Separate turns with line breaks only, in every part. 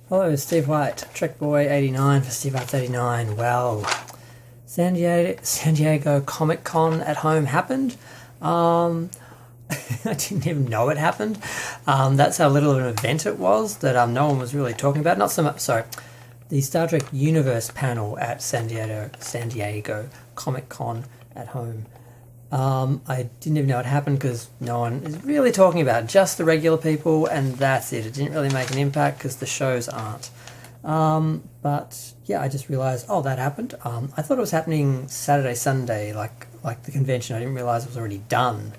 Hello, Steve White, Trek Boy 89 for Steve White 89. Well, San Diego Comic Con at home happened. I didn't even know it happened. That's how little of an event it was that no one was really talking about. Not so much. Sorry, the Star Trek Universe panel at San Diego Comic Con at home. I didn't even know it happened because no one is really talking about it, just the regular people, and that's it. It didn't really make an impact because the shows aren't. But yeah, I just realised, that happened. I thought it was happening Saturday, Sunday, like the convention. I didn't realise it was already done.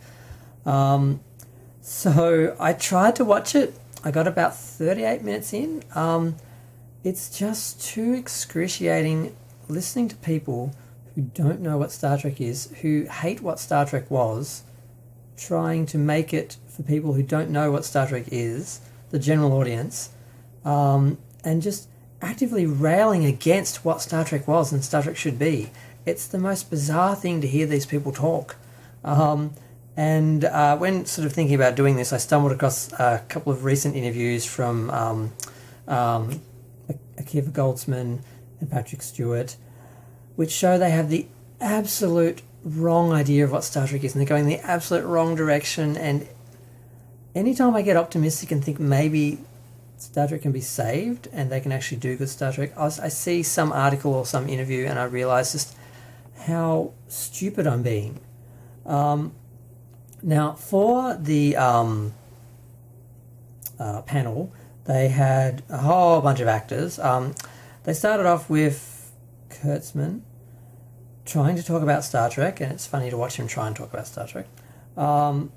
So I tried to watch it. I got about 38 minutes in. It's just too excruciating listening to people who don't know what Star Trek is, who hate what Star Trek was, trying to make it for people who don't know what Star Trek is, the general audience, and just actively railing against what Star Trek was and Star Trek should be. It's the most bizarre thing to hear these people talk. And when sort of thinking about doing this, I stumbled across a couple of recent interviews from Akiva Goldsman and Patrick Stewart, which show they have the absolute wrong idea of what Star Trek is, and they're going the absolute wrong direction. And anytime I get optimistic and think maybe Star Trek can be saved and they can actually do good Star Trek, I see some article or some interview and I realise just how stupid I'm being. Now, for the panel, they had a whole bunch of actors. They started off with Kurtzman trying to talk about Star Trek, and it's funny to watch him try and talk about Star Trek. And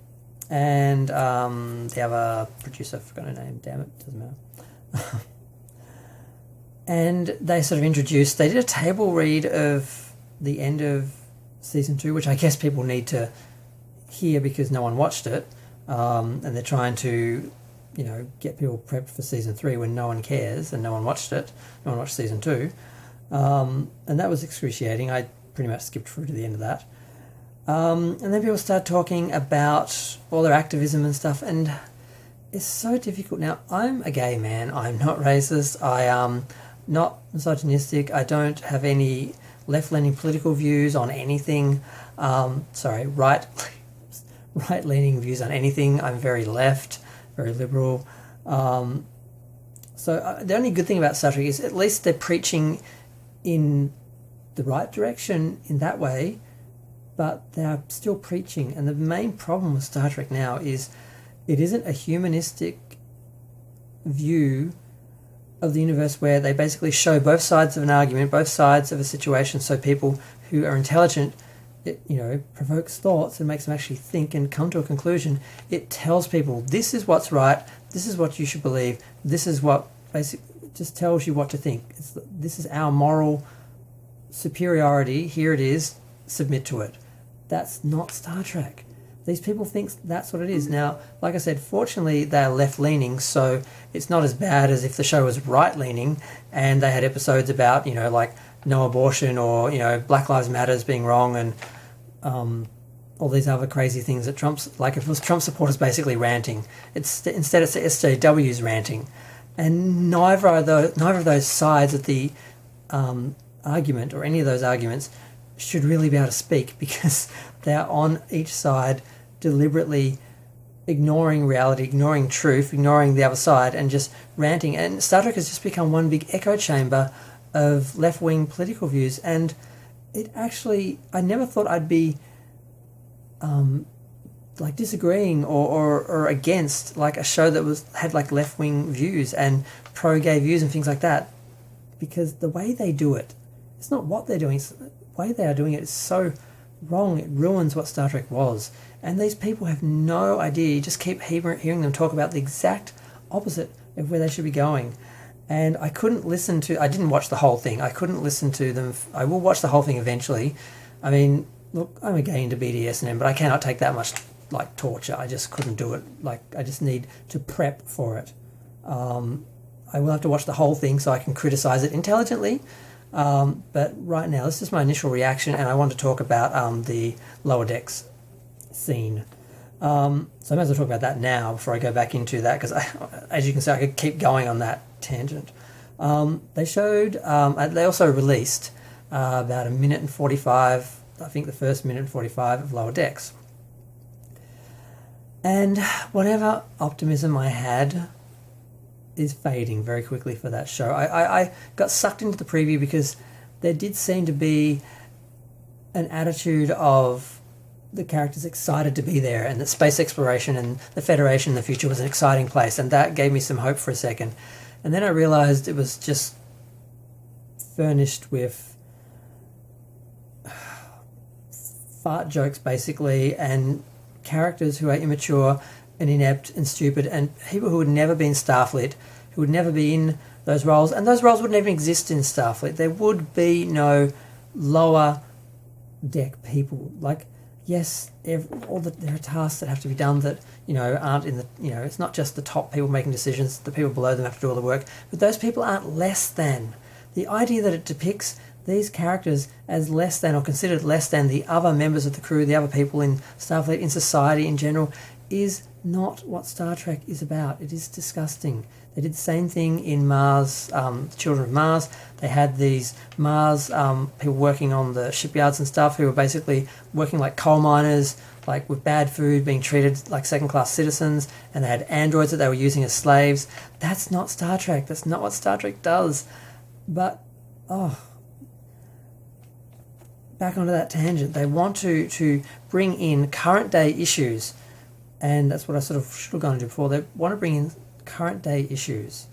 the other producer, I forgot her name, damn it, doesn't matter. And they sort of they did a table read of the end of season 2, which I guess people need to hear because no one watched it. And they're trying to, get people prepped for season 3 when no one cares and no one watched it. No one watched season 2. And that was excruciating. I pretty much skipped through to the end of that. And then people start talking about all their activism and stuff, and it's so difficult. Now, I'm a gay man. I'm not racist. I am not misogynistic. I don't have any left-leaning political views on anything. Right-leaning views on anything. I'm very left, very liberal. So the only good thing about Star Trek is at least they're preaching in the right direction in that way, but they're still preaching. And the main problem with Star Trek now is it isn't a humanistic view of the universe where they basically show both sides of an argument, both sides of a situation, so people who are intelligent, it provokes thoughts and makes them actually think and come to a conclusion. It tells people this is what's right, this is what you should believe, this is what basically just tells you what to think. This is our moral superiority, here it is, submit to it. That's not Star Trek. These people think that's what it is. Now, like I said, fortunately they're left-leaning, so it's not as bad as if the show was right-leaning and they had episodes about, like no abortion or, Black Lives Matters being wrong and all these other crazy things that Trump's, like if it was Trump supporters basically ranting, instead it's the SJWs ranting. And neither of those sides of the argument or any of those arguments should really be able to speak because they're on each side deliberately ignoring reality, ignoring truth, ignoring the other side and just ranting. And Star Trek has just become one big echo chamber of left-wing political views, and it actually, I never thought I'd be disagreeing or against like a show that had like left-wing views and pro-gay views and things like that, because the way they do it, it's not what they're doing, it's the way they are doing it is so wrong. It ruins what Star Trek was, and these people have no idea. You just keep hearing them talk about the exact opposite of where they should be going. And I didn't watch the whole thing. I couldn't listen to them. I will watch the whole thing eventually. I mean, look, I'm a gay into BDSM, but I cannot take that much like torture. I just couldn't do it. Like, I just need to prep for it. I will have to watch the whole thing so I can criticize it intelligently. But right now, this is my initial reaction, and I want to talk about the Lower Decks scene. So I might as well talk about that now before I go back into that, because as you can see, I could keep going on that tangent. They showed, they also released about 1:45, I think the first 1:45 of Lower Decks. And whatever optimism I had is fading very quickly for that show. I got sucked into the preview because there did seem to be an attitude of the characters excited to be there, and that space exploration and the Federation in the future was an exciting place, and that gave me some hope for a second. And then I realised it was just furnished with fart jokes, basically, and characters who are immature and inept and stupid, and people who would never be in Starfleet, who would never be in those roles, and those roles wouldn't even exist in Starfleet. There would be no lower deck people. Like, yes, there are tasks that have to be done that, aren't in the, it's not just the top people making decisions, the people below them have to do all the work, but those people aren't less than. The idea that it depicts these characters as less than, or considered less than, the other members of the crew, the other people in Starfleet, in society in general, is not what Star Trek is about. It is disgusting. They did the same thing in Mars, Children of Mars. They had these Mars people working on the shipyards and stuff who were basically working like coal miners, like with bad food, being treated like second-class citizens, and they had androids that they were using as slaves. That's not Star Trek. That's not what Star Trek does. But, back onto that tangent. They want to bring in current day issues, and that's what I sort of should have gone into before. They want to bring in current day issues,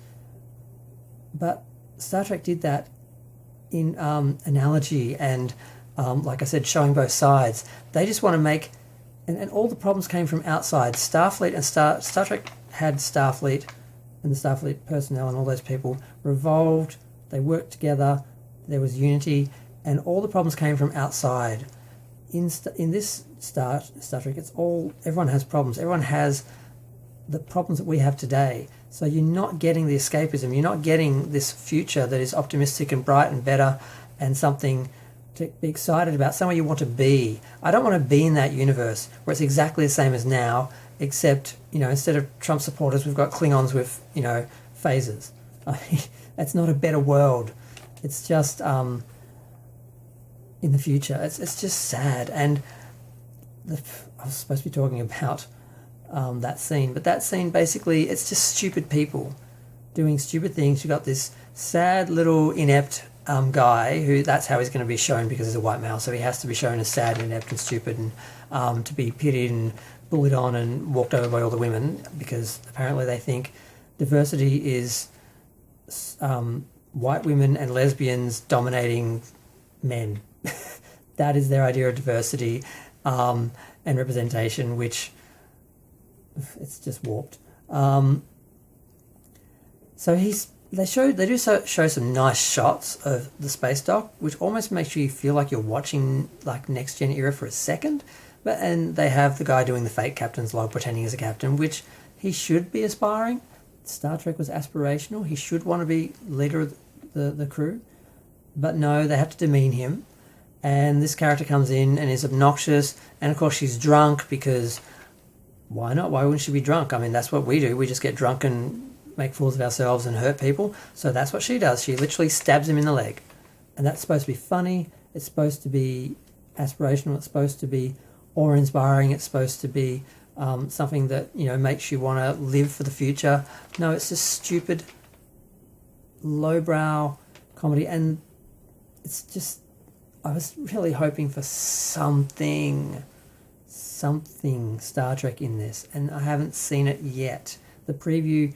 but Star Trek did that in analogy and, like I said, showing both sides. They just want to make, and all the problems came from outside. Starfleet and Star Trek had Starfleet, and the Starfleet personnel and all those people revolved. They worked together. There was unity, and all the problems came from outside. In this Star Trek, everyone has problems. Everyone has the problems that we have today. So you're not getting the escapism. You're not getting this future that is optimistic and bright and better and something to be excited about, somewhere you want to be. I don't want to be in that universe where it's exactly the same as now, except, instead of Trump supporters, we've got Klingons with, phasers. That's not a better world. It's just in the future. It's just sad. And I was supposed to be talking about that scene, but that scene basically, it's just stupid people doing stupid things. You've got this sad little inept guy who, that's how he's going to be shown because he's a white male, so he has to be shown as sad and inept and stupid and to be pitied and bullied on and walked over by all the women, because apparently they think diversity is white women and lesbians dominating men. That is their idea of diversity and representation, which it's just warped. So they do show some nice shots of the space dock, which almost makes you feel like you're watching like Next Gen era for a second. And they have the guy doing the fake captain's log, pretending he's a captain, which he should be aspiring. Star Trek was aspirational. He should want to be leader of the crew, but no, they have to demean him. And this character comes in and is obnoxious, and of course she's drunk, because why not? Why wouldn't she be drunk? I mean, that's what we do. We just get drunk and make fools of ourselves and hurt people. So that's what she does. She literally stabs him in the leg. And that's supposed to be funny. It's supposed to be aspirational. It's supposed to be awe-inspiring. It's supposed to be something that, makes you want to live for the future. No, it's just stupid, lowbrow comedy. And it's just, I was really hoping for something Star Trek in this, and I haven't seen it yet. The preview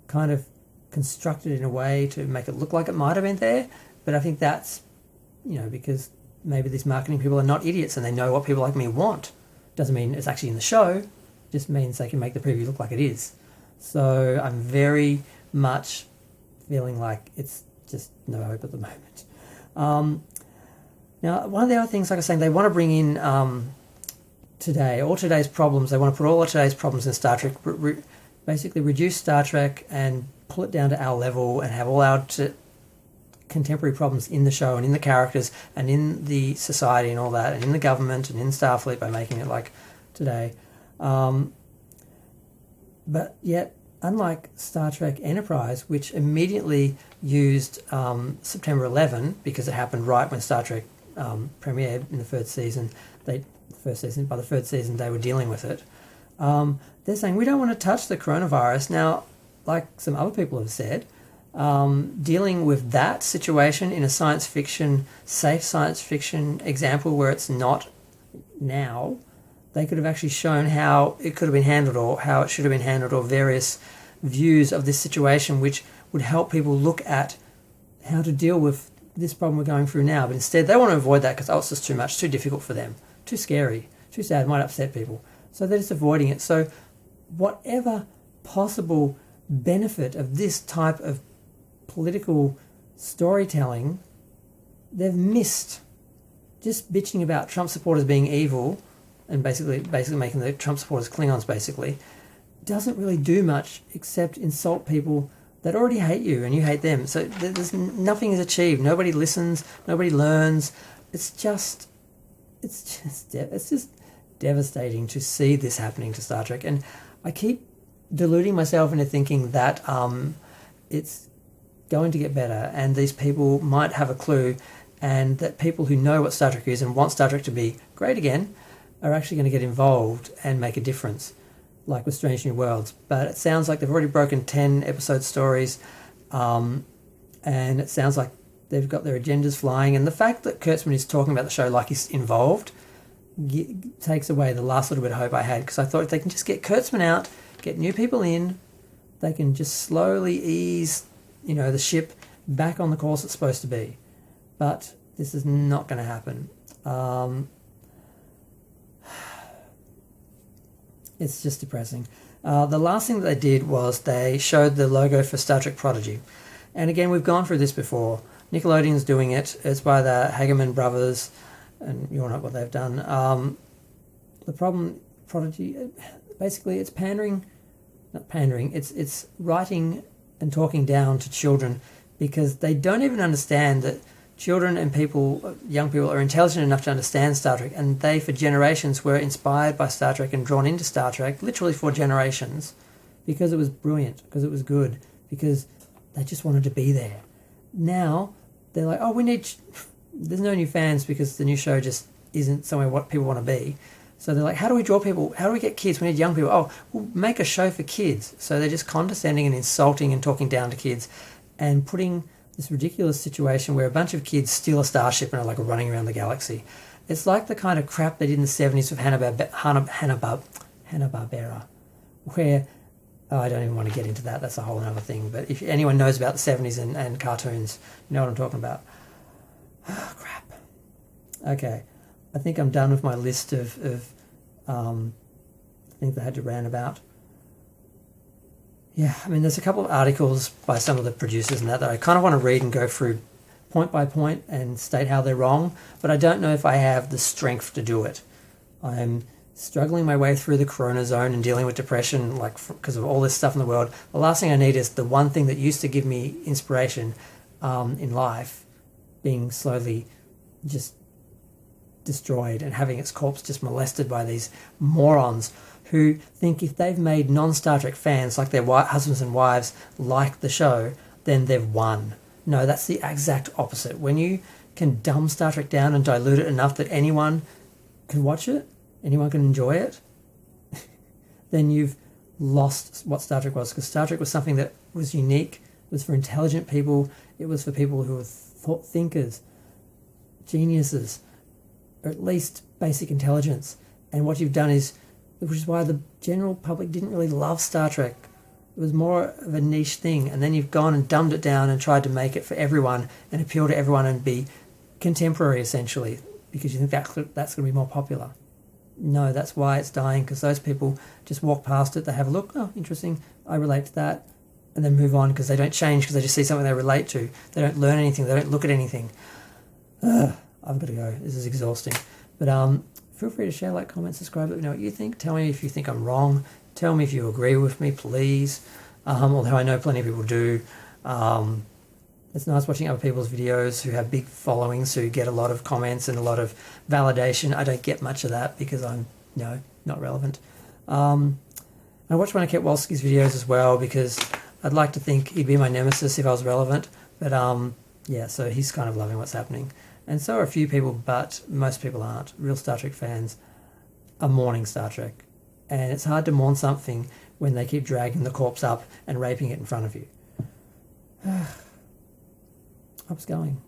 kind of constructed in a way to make it look like it might have been there, but I think that's, because maybe these marketing people are not idiots and they know what people like me want. Doesn't mean it's actually in the show, just means they can make the preview look like it is. So I'm very much feeling like it's just no hope at the moment. Now, one of the other things, like I was saying, they want to bring in all today's problems. They want to put all of today's problems in Star Trek, basically reduce Star Trek and pull it down to our level and have all our contemporary problems in the show and in the characters and in the society and all that, and in the government and in Starfleet, by making it like today. But yet, unlike Star Trek Enterprise, which immediately used September 11 because it happened right when Star Trek premiered in the third season. By the third season they were dealing with it. They're saying we don't want to touch the coronavirus. Now, like some other people have said, dealing with that situation in a safe science fiction example where it's not now, they could have actually shown how it could have been handled or how it should have been handled, or various views of this situation which would help people look at how to deal with this problem we're going through now. But instead they want to avoid that because it's just too much, too difficult for them, too scary, too sad, might upset people. So they're just avoiding it. So whatever possible benefit of this type of political storytelling, they've missed. Just bitching about Trump supporters being evil and basically making the Trump supporters Klingons basically doesn't really do much except insult people that already hate you and you hate them. So nothing is achieved. Nobody listens. Nobody learns. It's just devastating to see this happening to Star Trek. And I keep deluding myself into thinking that it's going to get better and these people might have a clue, and that people who know what Star Trek is and want Star Trek to be great again are actually going to get involved and make a difference, like with Strange New Worlds. But it sounds like they've already broken 10 episode stories, and it sounds like they've got their agendas flying. And the fact that Kurtzman is talking about the show like he's involved takes away the last little bit of hope I had, because I thought if they can just get Kurtzman out, get new people in, they can just slowly ease, the ship back on the course it's supposed to be. But this is not going to happen. It's just depressing. The last thing that they did was they showed the logo for Star Trek Prodigy. And again, we've gone through this before. Nickelodeon's doing it. It's by the Hageman brothers, and you all know what they've done. The problem, Prodigy, basically it's it's writing and talking down to children, because they don't even understand that children and young people are intelligent enough to understand Star Trek, and they for generations were inspired by Star Trek and drawn into Star Trek, literally for generations, because it was brilliant, because it was good, because they just wanted to be there. Now they're like, there's no new fans because the new show just isn't somewhere what people want to be. So they're like, how do we draw people? How do we get kids? We need young people. Oh, we'll make a show for kids. So they're just condescending and insulting and talking down to kids and putting this ridiculous situation where a bunch of kids steal a starship and are like running around the galaxy. It's like the kind of crap they did in the 70s with Hanna-Barbera, where, I don't even want to get into that. That's a whole other thing. But if anyone knows about the 70s and cartoons, you know what I'm talking about. Oh, crap. Okay. I think I'm done with my list of things I had to rant about. Yeah, I mean, there's a couple of articles by some of the producers and that I kind of want to read and go through point by point and state how they're wrong, but I don't know if I have the strength to do it. I'm struggling my way through the corona zone and dealing with depression, because of all this stuff in the world. The last thing I need is the one thing that used to give me inspiration in life being slowly just destroyed and having its corpse just molested by these morons who think if they've made non-Star Trek fans, like their husbands and wives, like the show, then they've won. No, that's the exact opposite. When you can dumb Star Trek down and dilute it enough that anyone can watch it, anyone can enjoy it, then you've lost what Star Trek was. Because Star Trek was something that was unique. It was for intelligent people. It was for people who were thinkers, geniuses, or at least basic intelligence. And what you've done is, which is why the general public didn't really love Star Trek. It was more of a niche thing. And then you've gone and dumbed it down and tried to make it for everyone and appeal to everyone and be contemporary, essentially, because you think that's going to be more popular. No, that's why it's dying, because those people just walk past it, they have a look, oh, interesting, I relate to that, and then move on, because they don't change, because they just see something they relate to. They don't learn anything, they don't look at anything. I've got to go. This is exhausting. But feel free to share, like, comment, subscribe, let me know what you think. Tell me if you think I'm wrong. Tell me if you agree with me, please. Although I know plenty of people do. It's nice watching other people's videos who have big followings, who get a lot of comments and a lot of validation. I don't get much of that because I'm, not relevant. I watch one of Kowalski's videos as well because I'd like to think he'd be my nemesis if I was relevant. But yeah, so he's kind of loving what's happening. And so are a few people, but most people aren't. Real Star Trek fans are mourning Star Trek. And it's hard to mourn something when they keep dragging the corpse up and raping it in front of you. I was going.